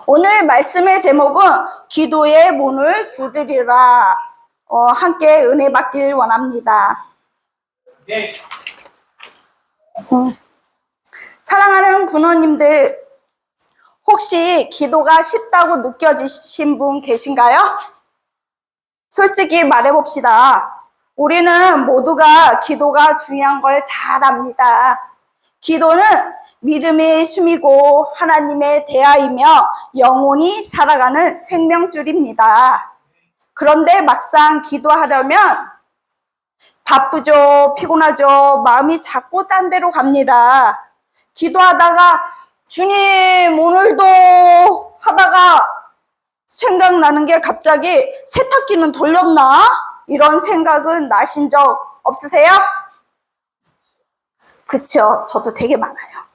오늘 말씀의 제목은 기도의 문을 두드리라. 함께 은혜 받길 원합니다. 네. 사랑하는 부모님들, 혹시 기도가 쉽다고 느껴지신 분 계신가요? 솔직히 말해봅시다. 우리는 모두가 기도가 중요한 걸 잘 압니다. 기도는 믿음의 숨이고 하나님의 대하이며 영원히 살아가는 생명줄입니다. 그런데 막상 기도하려면 바쁘죠, 피곤하죠, 마음이 자꾸 딴 데로 갑니다. 기도하다가 주님 오늘도 하다가 생각나는 게 갑자기 세탁기는 돌렸나? 이런 생각은 나신 적 없으세요? 그쵸, 저도 되게 많아요.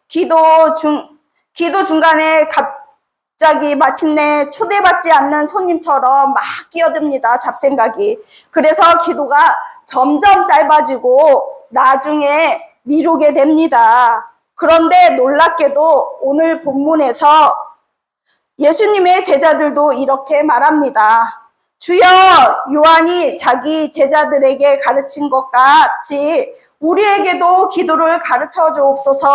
기도 중간에 갑자기 마침내 초대받지 않는 손님처럼 막 끼어듭니다, 잡생각이. 그래서 기도가 점점 짧아지고 나중에 미루게 됩니다. 그런데 놀랍게도 오늘 본문에서 예수님의 제자들도 이렇게 말합니다. 주여, 요한이 자기 제자들에게 가르친 것 같이 우리에게도 기도를 가르쳐 주옵소서.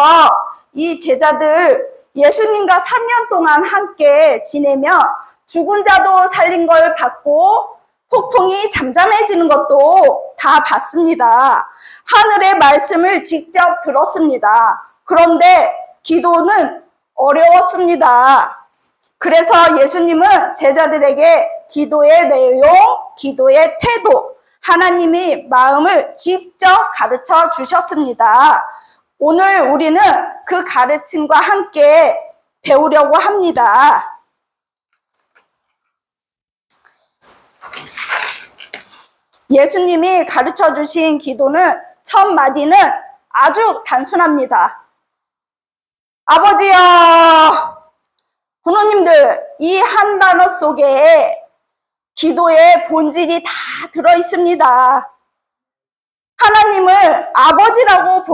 이 제자들 예수님과 3년 동안 함께 지내며 죽은 자도 살린 걸 봤고 폭풍이 잠잠해지는 것도 다 봤습니다. 하늘의 말씀을 직접 들었습니다. 그런데 기도는 어려웠습니다. 그래서 예수님은 제자들에게 기도의 내용, 기도의 태도, 하나님이 마음을 직접 가르쳐 주셨습니다. 오늘 우리는 그 가르침과 함께 배우려고 합니다. 예수님이 가르쳐 주신 기도는 첫 마디는 아주 단순합니다. 아버지여, 부모님들, 이 한 단어 속에 기도의 본질이 다 들어있습니다. 하나님을 아버지라고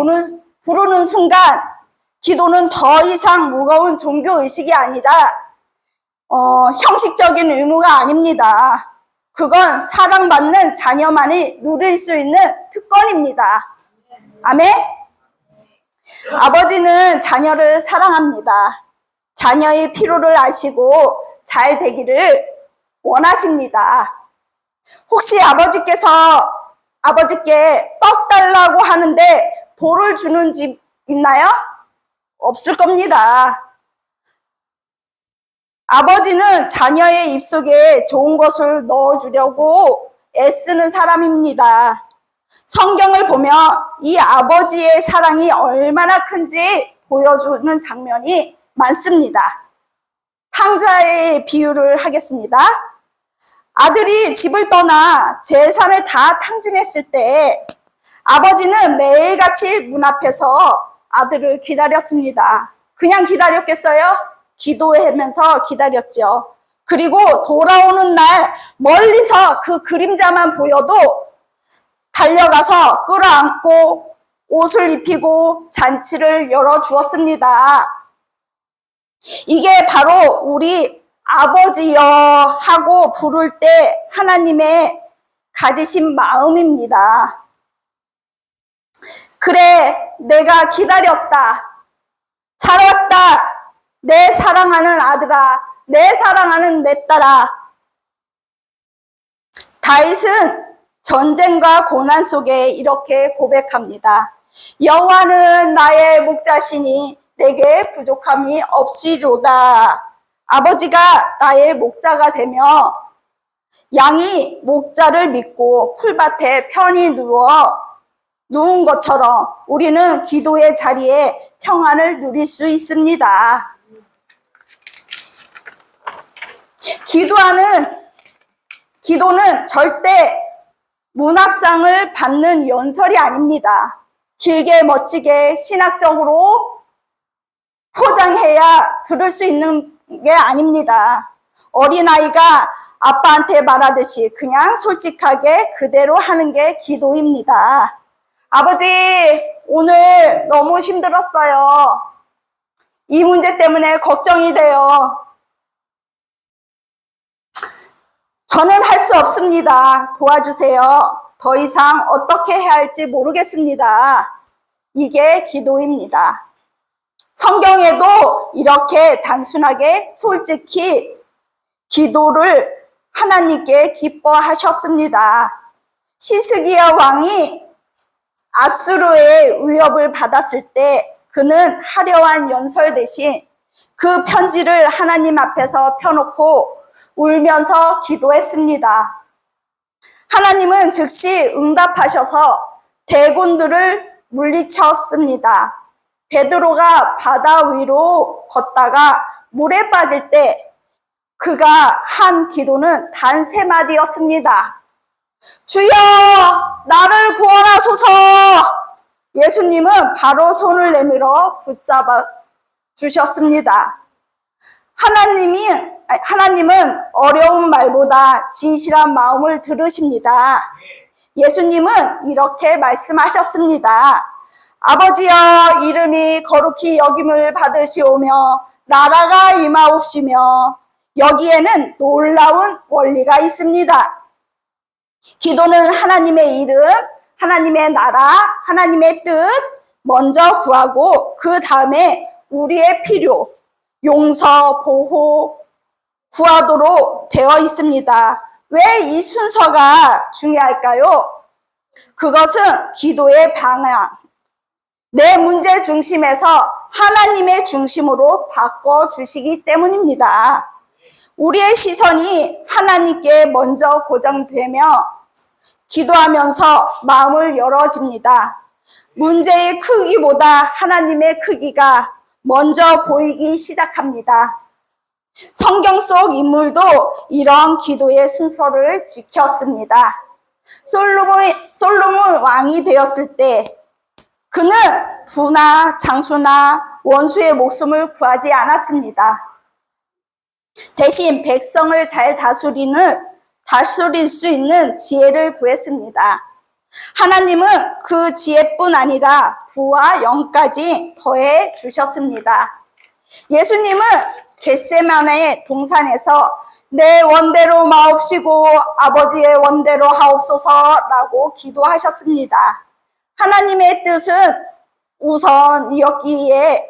부르는 순간 기도는 더 이상 무거운 종교의식이 아니라 형식적인 의무가 아닙니다. 그건 사랑받는 자녀만이 누릴 수 있는 특권입니다. 아멘? 아버지는 자녀를 사랑합니다. 자녀의 필요를 아시고 잘 되기를 원하십니다. 혹시 아버지께 떡 달라고 하는데 돌을 주는 집 있나요? 없을 겁니다. 아버지는 자녀의 입속에 좋은 것을 넣어주려고 애쓰는 사람입니다. 성경을 보면 이 아버지의 사랑이 얼마나 큰지 보여주는 장면이 많습니다. 탕자의 비유를 하겠습니다. 아들이 집을 떠나 재산을 다 탕진했을 때 아버지는 매일같이 문 앞에서 아들을 기다렸습니다. 그냥 기다렸겠어요? 기도하면서 기다렸죠. 그리고 돌아오는 날 멀리서 그 그림자만 보여도 달려가서 끌어안고 옷을 입히고 잔치를 열어주었습니다. 이게 바로 우리 아버지여 하고 부를 때 하나님의 가지신 마음입니다. 그래, 내가 기다렸다. 잘 왔다. 내 사랑하는 아들아, 내 사랑하는 내 딸아. 다윗은 전쟁과 고난 속에 이렇게 고백합니다. 여호와는 나의 목자시니 내게 부족함이 없이로다. 아버지가 나의 목자가 되며 양이 목자를 믿고 풀밭에 편히 누운 것처럼 우리는 기도의 자리에 평안을 누릴 수 있습니다. 기도는 절대 문학상을 받는 연설이 아닙니다. 길게 멋지게 신학적으로 포장해야 들을 수 있는 게 아닙니다. 어린아이가 아빠한테 말하듯이 그냥 솔직하게 그대로 하는 게 기도입니다. 아버지, 오늘 너무 힘들었어요. 이 문제 때문에 걱정이 돼요. 저는 할 수 없습니다. 도와주세요. 더 이상 어떻게 해야 할지 모르겠습니다. 이게 기도입니다. 성경에도 이렇게 단순하게 솔직히 기도를 하나님께 기뻐하셨습니다. 시스기야 왕이 아수르의 위협을 받았을 때 그는 화려한 연설 대신 그 편지를 하나님 앞에서 펴놓고 울면서 기도했습니다. 하나님은 즉시 응답하셔서 대군들을 물리쳤습니다. 베드로가 바다 위로 걷다가 물에 빠질 때 그가 한 기도는 단 3마디였습니다. 주여, 나를 구원하소서. 예수님은 바로 손을 내밀어 붙잡아 주셨습니다. 하나님은 어려운 말보다 진실한 마음을 들으십니다. 예수님은 이렇게 말씀하셨습니다. 아버지여, 이름이 거룩히 여김을 받으시오며 나라가 임하옵시며. 여기에는 놀라운 원리가 있습니다. 기도는 하나님의 이름, 하나님의 나라, 하나님의 뜻 먼저 구하고 그 다음에 우리의 필요, 용서, 보호 구하도록 되어 있습니다. 왜 이 순서가 중요할까요? 그것은 기도의 방향, 내 문제 중심에서 하나님의 중심으로 바꿔주시기 때문입니다. 우리의 시선이 하나님께 먼저 고정되며 기도하면서 마음을 열어집니다. 문제의 크기보다 하나님의 크기가 먼저 보이기 시작합니다. 성경 속 인물도 이런 기도의 순서를 지켰습니다. 솔로몬 왕이 되었을 때 그는 부나 장수나 원수의 목숨을 구하지 않았습니다. 대신 백성을 잘 다스릴 수 있는 지혜를 구했습니다. 하나님은 그 지혜뿐 아니라 부와 영까지 더해 주셨습니다. 예수님은 겟세마네 동산에서 내 원대로 마옵시고 아버지의 원대로 하옵소서라고 기도하셨습니다. 하나님의 뜻은 우선 이었기에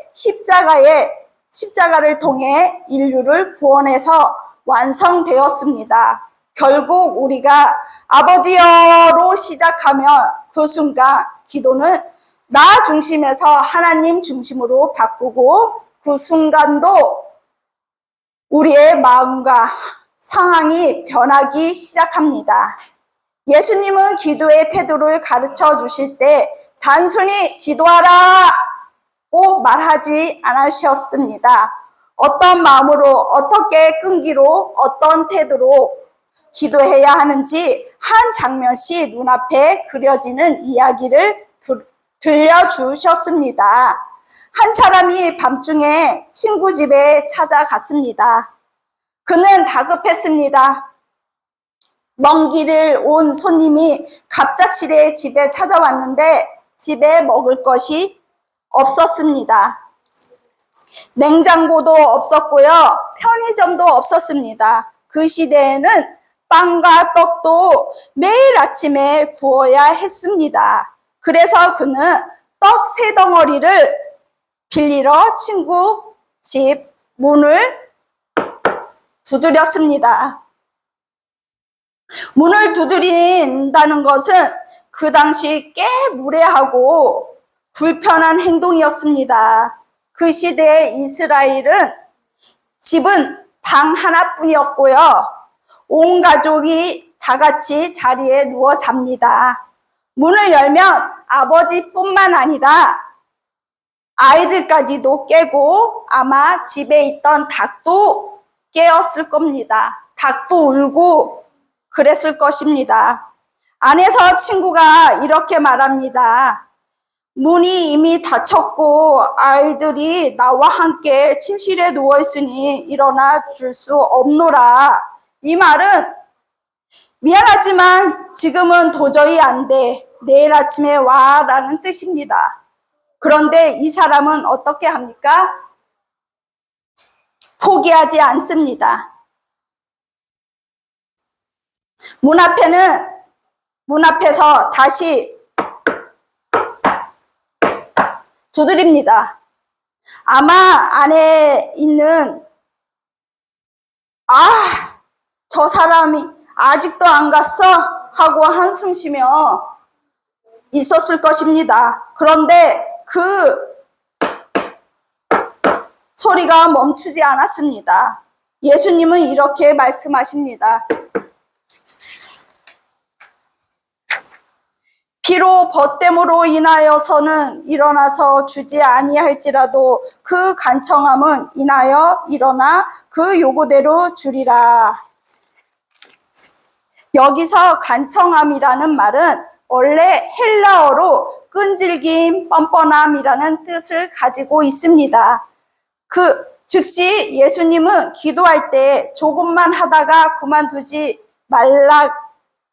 십자가를 통해 인류를 구원해서 완성되었습니다. 결국 우리가 아버지여로 시작하면 그 순간 기도는 나 중심에서 하나님 중심으로 바꾸고 그 순간도 우리의 마음과 상황이 변하기 시작합니다. 예수님은 기도의 태도를 가르쳐 주실 때 단순히 기도하라고 말하지 않으셨습니다. 어떤 마음으로, 어떻게 끈기로, 어떤 태도로 기도해야 하는지 한 장면씩 눈앞에 그려지는 이야기를 들려주셨습니다. 한 사람이 밤중에 친구 집에 찾아갔습니다. 그는 다급했습니다. 먼 길을 온 손님이 갑작스레 집에 찾아왔는데 집에 먹을 것이 없었습니다. 냉장고도 없었고요. 편의점도 없었습니다. 그 시대에는 빵과 떡도 매일 아침에 구워야 했습니다. 그래서 그는 떡 3덩어리를 빌리러 친구 집 문을 두드렸습니다. 문을 두드린다는 것은 그 당시 꽤 무례하고 불편한 행동이었습니다. 그 시대의 이스라엘은 집은 방 하나뿐이었고요. 온 가족이 다 같이 자리에 누워 잡니다. 문을 열면 아버지뿐만 아니라 아이들까지도 깨고 아마 집에 있던 닭도 깨었을 겁니다. 닭도 울고 그랬을 것입니다. 안에서 친구가 이렇게 말합니다. 문이 이미 닫혔고 아이들이 나와 함께 침실에 누워있으니 일어나 줄 수 없노라. 이 말은 미안하지만 지금은 도저히 안 돼. 내일 아침에 와 라는 뜻입니다. 그런데 이 사람은 어떻게 합니까? 포기하지 않습니다. 문 앞에서 다시 두드립니다. 아마 안에 있는 저 사람이 아직도 안 갔어? 하고 한숨 쉬며 있었을 것입니다. 그런데 그 소리가 멈추지 않았습니다. 예수님은 이렇게 말씀하십니다. 비록 벗됨으로 인하여서는 일어나서 주지 아니할지라도 그 간청함은 인하여 일어나 그 요구대로 주리라. 여기서 간청함이라는 말은 원래 헬라어로 끈질김, 뻔뻔함이라는 뜻을 가지고 있습니다. 즉시 예수님은 기도할 때 조금만 하다가 그만두지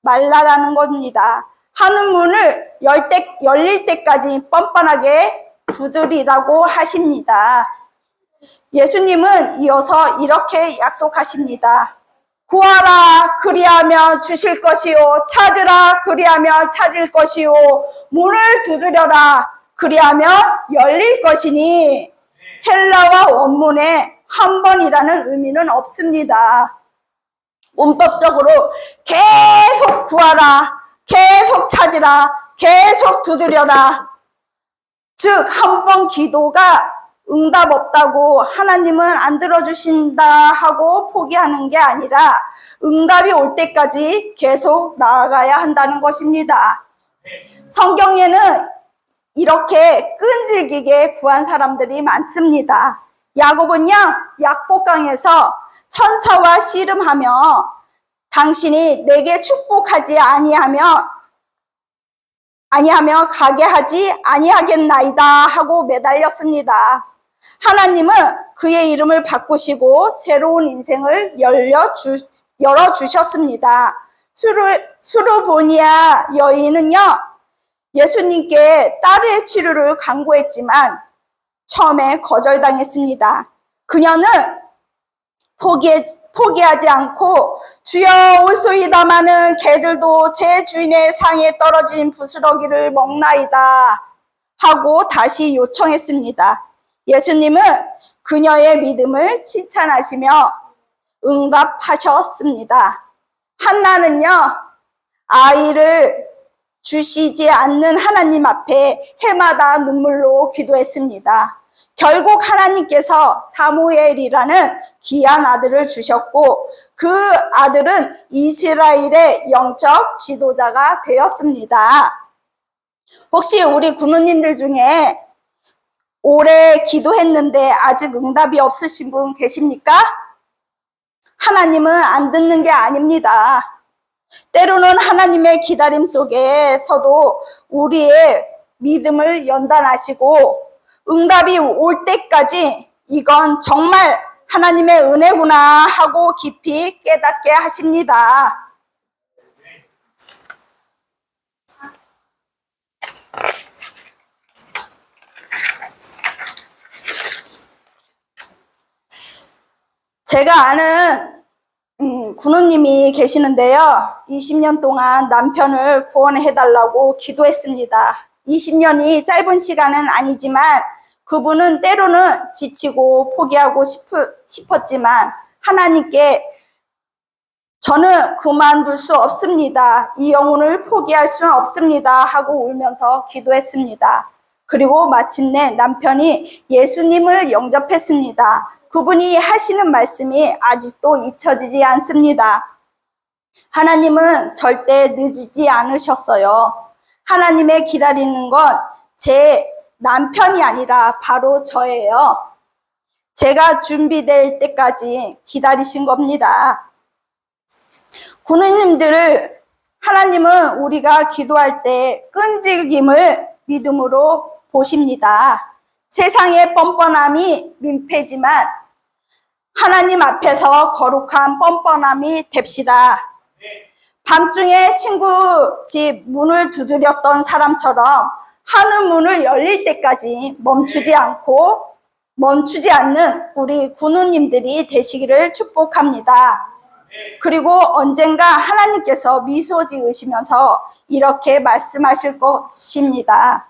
말라라는 겁니다. 하는 문을 열릴 때까지 뻔뻔하게 두드리라고 하십니다. 예수님은 이어서 이렇게 약속하십니다. 구하라 그리하면 주실 것이요, 찾으라 그리하면 찾을 것이요, 문을 두드려라 그리하면 열릴 것이니 헬라와 원문에 한 번이라는 의미는 없습니다. 문법적으로 계속 구하라, 계속 찾으라, 계속 두드려라. 즉, 한 번 기도가 응답 없다고 하나님은 안 들어주신다 하고 포기하는 게 아니라 응답이 올 때까지 계속 나아가야 한다는 것입니다. 성경에는 이렇게 끈질기게 구한 사람들이 많습니다. 야곱은요, 약복강에서 천사와 씨름하며 당신이 내게 축복하지 아니하며 가게 하지 아니하겠나이다 하고 매달렸습니다. 하나님은 그의 이름을 바꾸시고 새로운 인생을 열어주셨습니다. 수르보니아 여인은요, 예수님께 딸의 치료를 간구했지만 처음에 거절당했습니다. 그녀는 포기하지 않고 주여 올소이다마는 개들도 제 주인의 상에 떨어진 부스러기를 먹나이다 하고 다시 요청했습니다. 예수님은 그녀의 믿음을 칭찬하시며 응답하셨습니다. 한나는요, 아이를 주시지 않는 하나님 앞에 해마다 눈물로 기도했습니다. 결국 하나님께서 사무엘이라는 귀한 아들을 주셨고 그 아들은 이스라엘의 영적 지도자가 되었습니다. 혹시 우리 구누님들 중에 오래 기도했는데 아직 응답이 없으신 분 계십니까? 하나님은 안 듣는 게 아닙니다. 때로는 하나님의 기다림 속에서도 우리의 믿음을 연단하시고 응답이 올 때까지 이건 정말 하나님의 은혜구나 하고 깊이 깨닫게 하십니다. 제가 아는 군우님이 계시는데요. 20년 동안 남편을 구원해달라고 기도했습니다. 20년이 짧은 시간은 아니지만 그분은 때로는 지치고 포기하고 싶었지만 하나님께 저는 그만둘 수 없습니다. 이 영혼을 포기할 수는 없습니다 하고 울면서 기도했습니다. 그리고 마침내 남편이 예수님을 영접했습니다. 그분이 하시는 말씀이 아직도 잊혀지지 않습니다. 하나님은 절대 늦지 않으셨어요. 하나님의 기다리는 건 제 남편이 아니라 바로 저예요. 제가 준비될 때까지 기다리신 겁니다. 군우님들을 하나님은 우리가 기도할 때 끈질김을 믿음으로 보십니다. 세상의 뻔뻔함이 민폐지만 하나님 앞에서 거룩한 뻔뻔함이 됩시다. 밤중에 친구 집 문을 두드렸던 사람처럼 하늘 문을 열릴 때까지 멈추지 않고 멈추지 않는 우리 군우님들이 되시기를 축복합니다. 그리고 언젠가 하나님께서 미소 지으시면서 이렇게 말씀하실 것입니다.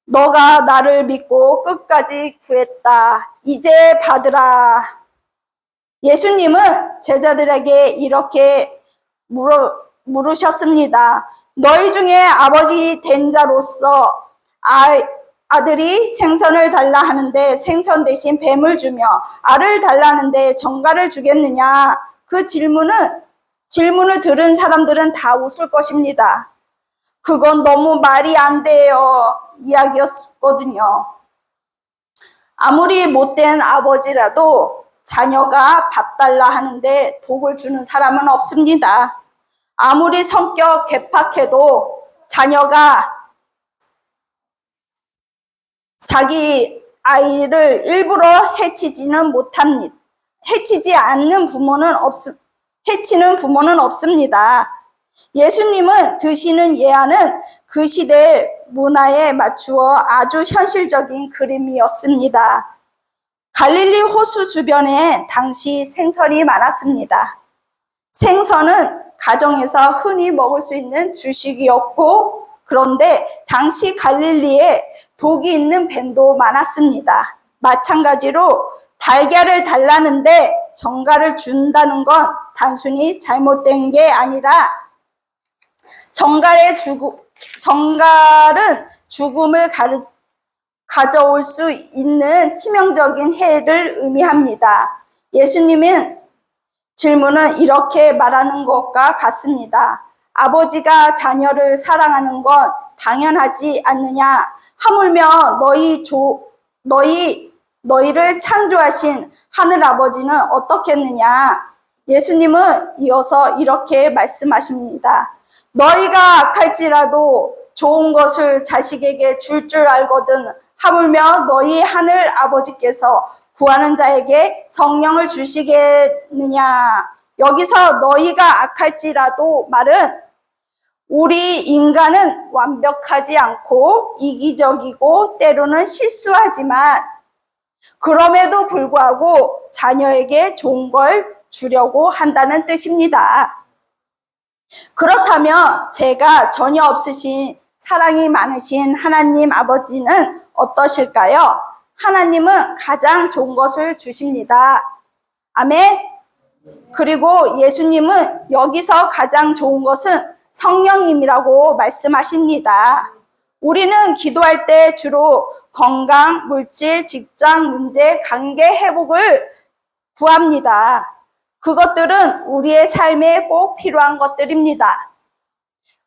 너가 나를 믿고 끝까지 구했다. 이제 받으라. 예수님은 제자들에게 이렇게 물으셨습니다. 너희 중에 아버지 된 자로서 아들이 생선을 달라 하는데 생선 대신 뱀을 주며 알을 달라 하는데 정갈을 주겠느냐? 그 질문을 들은 사람들은 다 웃을 것입니다. 그건 너무 말이 안 돼요. 이야기였거든요. 아무리 못된 아버지라도 자녀가 밥 달라 하는데 독을 주는 사람은 없습니다. 아무리 성격 개팍해도 자녀가 자기 아이를 일부러 해치지는 못합니다. 해치는 부모는 없습니다. 예수님은 드시는 예화는 그 시대 문화에 맞추어 아주 현실적인 그림이었습니다. 갈릴리 호수 주변에 당시 생선이 많았습니다. 생선은 가정에서 흔히 먹을 수 있는 주식이었고, 그런데 당시 갈릴리에 독이 있는 뱀도 많았습니다. 마찬가지로 달걀을 달라는데 정갈을 준다는 건 단순히 잘못된 게 아니라 정갈은 죽음을 가져올 수 있는 치명적인 해를 의미합니다. 예수님은 질문은 이렇게 말하는 것과 같습니다. 아버지가 자녀를 사랑하는 건 당연하지 않느냐? 하물며 너희를 창조하신 하늘아버지는 어떻겠느냐? 예수님은 이어서 이렇게 말씀하십니다. 너희가 악할지라도 좋은 것을 자식에게 줄 알거든 하물며 너희 하늘 아버지께서 구하는 자에게 성령을 주시겠느냐? 여기서 너희가 악할지라도 말은 우리 인간은 완벽하지 않고 이기적이고 때로는 실수하지만 그럼에도 불구하고 자녀에게 좋은 걸 주려고 한다는 뜻입니다. 그렇다면 제가 전혀 없으신 사랑이 많으신 하나님 아버지는 어떠실까요? 하나님은 가장 좋은 것을 주십니다. 아멘. 그리고 예수님은 여기서 가장 좋은 것은 성령님이라고 말씀하십니다. 우리는 기도할 때 주로 건강, 물질, 직장 문제, 관계 회복을 구합니다. 그것들은 우리의 삶에 꼭 필요한 것들입니다.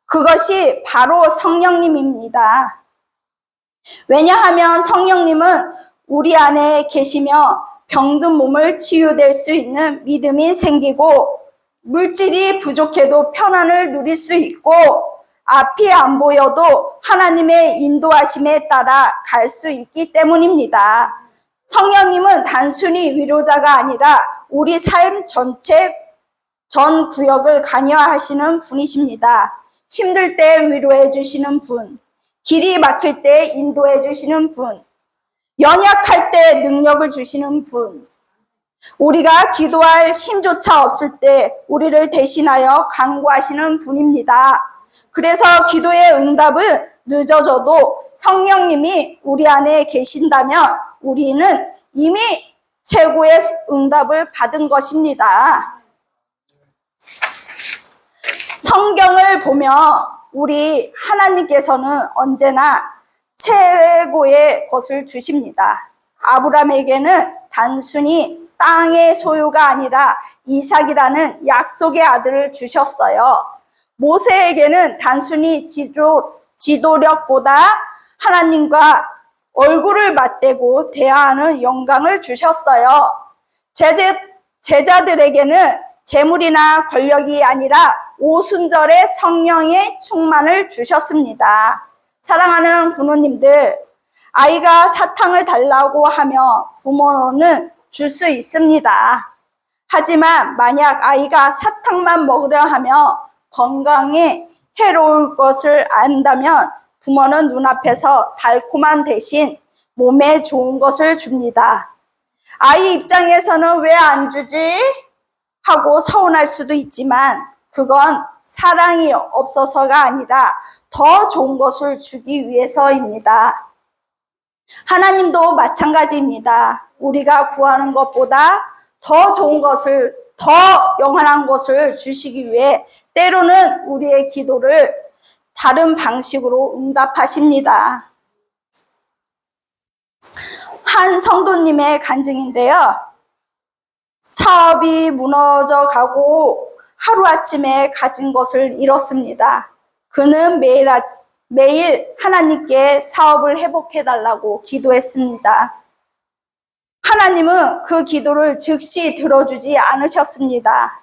그것이 바로 성령님입니다. 왜냐하면 성령님은 우리 안에 계시며 병든 몸을 치유될 수 있는 믿음이 생기고 물질이 부족해도 편안을 누릴 수 있고 앞이 안 보여도 하나님의 인도하심에 따라 갈 수 있기 때문입니다. 성령님은 단순히 위로자가 아니라 우리 삶 전체 전 구역을 관여하시는 분이십니다. 힘들 때 위로해 주시는 분, 길이 막힐 때 인도해 주시는 분, 연약할 때 능력을 주시는 분, 우리가 기도할 힘조차 없을 때 우리를 대신하여 간구하시는 분입니다. 그래서 기도의 응답은 늦어져도 성령님이 우리 안에 계신다면 우리는 이미 최고의 응답을 받은 것입니다. 성경을 보며 우리 하나님께서는 언제나 최고의 것을 주십니다. 아브라함에게는 단순히 땅의 소유가 아니라 이삭이라는 약속의 아들을 주셨어요. 모세에게는 단순히 지도력보다 하나님과 얼굴을 맞대고 대화하는 영광을 주셨어요. 제자들에게는 재물이나 권력이 아니라 오순절의 성령의 충만을 주셨습니다. 사랑하는 부모님들, 아이가 사탕을 달라고 하며 부모는 줄 수 있습니다. 하지만 만약 아이가 사탕만 먹으려 하며 건강에 해로울 것을 안다면 부모는 눈앞에서 달콤한 대신 몸에 좋은 것을 줍니다. 아이 입장에서는 왜 안 주지? 하고 서운할 수도 있지만 그건 사랑이 없어서가 아니라 더 좋은 것을 주기 위해서입니다. 하나님도 마찬가지입니다. 우리가 구하는 것보다 더 좋은 것을, 더 영원한 것을 주시기 위해 때로는 우리의 기도를 다른 방식으로 응답하십니다. 한 성도님의 간증인데요. 사업이 무너져 가고 하루아침에 가진 것을 잃었습니다. 그는 매일 하나님께 사업을 회복해달라고 기도했습니다. 하나님은 그 기도를 즉시 들어주지 않으셨습니다.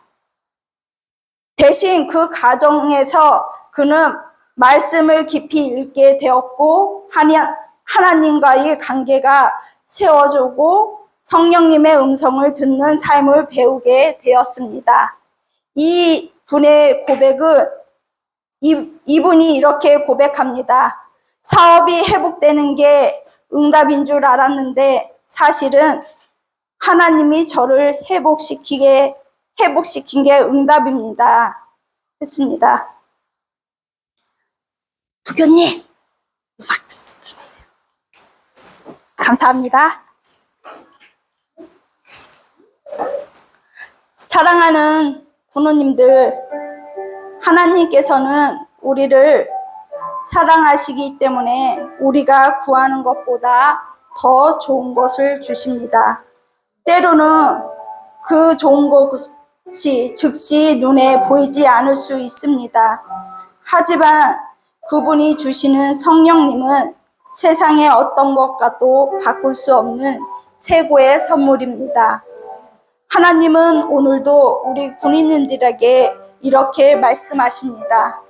대신 그 과정에서 그는 말씀을 깊이 읽게 되었고 하나님과의 관계가 세워지고 성령님의 음성을 듣는 삶을 배우게 되었습니다. 이분의 고백은 이분이 이렇게 고백합니다. 사업이 회복되는 게 응답인 줄 알았는데 사실은 하나님이 저를 회복시킨 게 응답입니다. 했습니다. 부교님, 음악 좀 주세요. 감사합니다. 사랑하는 부모님들, 하나님께서는 우리를 사랑하시기 때문에 우리가 구하는 것보다 더 좋은 것을 주십니다. 때로는 그 좋은 것이 즉시 눈에 보이지 않을 수 있습니다. 하지만 그분이 주시는 성령님은 세상의 어떤 것과도 바꿀 수 없는 최고의 선물입니다. 하나님은 오늘도 우리 군인들에게 이렇게 말씀하십니다.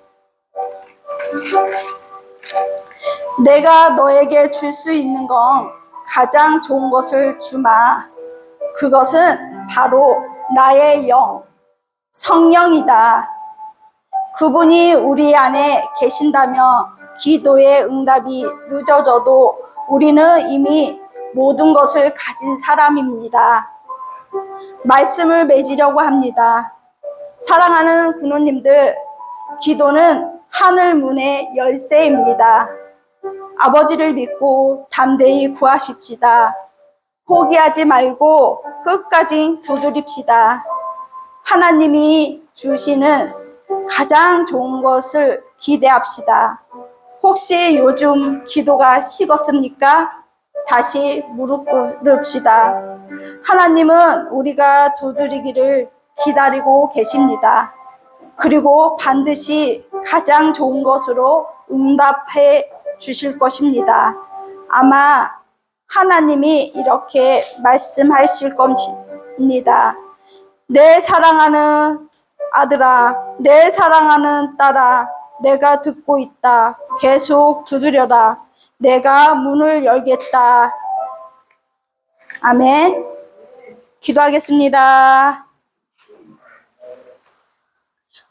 내가 너에게 줄 수 있는 건 가장 좋은 것을 주마. 그것은 바로 나의 영, 성령이다. 그분이 우리 안에 계신다면 기도의 응답이 늦어져도 우리는 이미 모든 것을 가진 사람입니다. 말씀을 맺으려고 합니다. 사랑하는 군우님들, 기도는 하늘 문의 열쇠입니다. 아버지를 믿고 담대히 구하십시다. 포기하지 말고 끝까지 두드립시다. 하나님이 주시는 가장 좋은 것을 기대합시다. 혹시 요즘 기도가 식었습니까? 다시 무릎 꿇읍시다. 하나님은 우리가 두드리기를 기다리고 계십니다. 그리고 반드시 가장 좋은 것으로 응답해 주실 것입니다. 아마 하나님이 이렇게 말씀하실 겁니다. 내 사랑하는 아들아, 내 사랑하는 딸아, 내가 듣고 있다. 계속 두드려라. 내가 문을 열겠다. 아멘. 기도하겠습니다.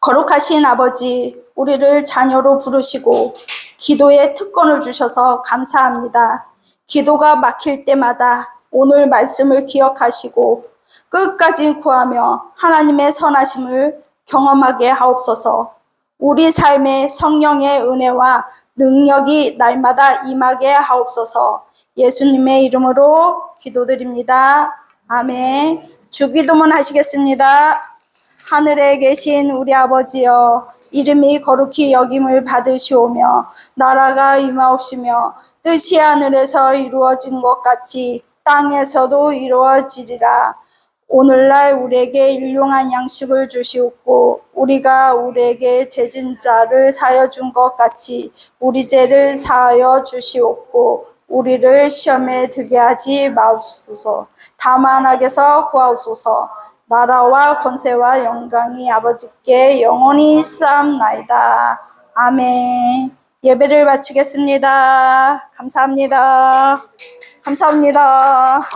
거룩하신 아버지, 우리를 자녀로 부르시고 기도의 특권을 주셔서 감사합니다. 기도가 막힐 때마다 오늘 말씀을 기억하시고 끝까지 구하며 하나님의 선하심을 경험하게 하옵소서. 우리 삶에 성령의 은혜와 능력이 날마다 임하게 하옵소서. 예수님의 이름으로 기도드립니다. 아멘. 주기도문 하시겠습니다. 하늘에 계신 우리 아버지여, 이름이 거룩히 여김을 받으시오며 나라가 임하옵시며 뜻이 하늘에서 이루어진 것 같이 땅에서도 이루어지리라. 오늘날 우리에게 일용할 양식을 주시옵고 우리가 우리에게 죄진 자를 사하여 준 것 같이 우리 죄를 사하여 주시옵고 우리를 시험에 들게 하지 마옵소서. 다만 악에서 구하옵소서. 나라와 권세와 영광이 아버지께 영원히 쌓옵나이다. 아멘. 예배를 마치겠습니다. 감사합니다. 감사합니다.